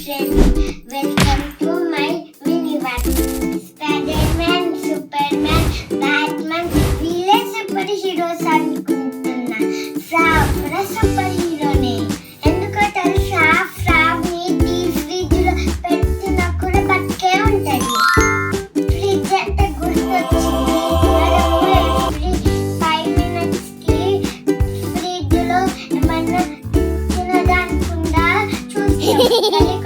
friends, welcome to my mini world. Spider-Man, Superman, Batman, వీళ్ళే super heroes అనుకుంటున్నా. ఫ్రాబ్ super హీరోనే. ఎందుకో తెలుసా? ఫ్రాబ్ ని ఫ్రిడ్జ్ లో పెట్టినా కూడా బతికే ఉంటది. ఫ్రిడ్జ్ అంటే గుర్తొచ్చింది. మనము 5 minutes కి ఫ్రిడ్జ్ లో ఏమన్నా తినడానికుండా చూస్తాం.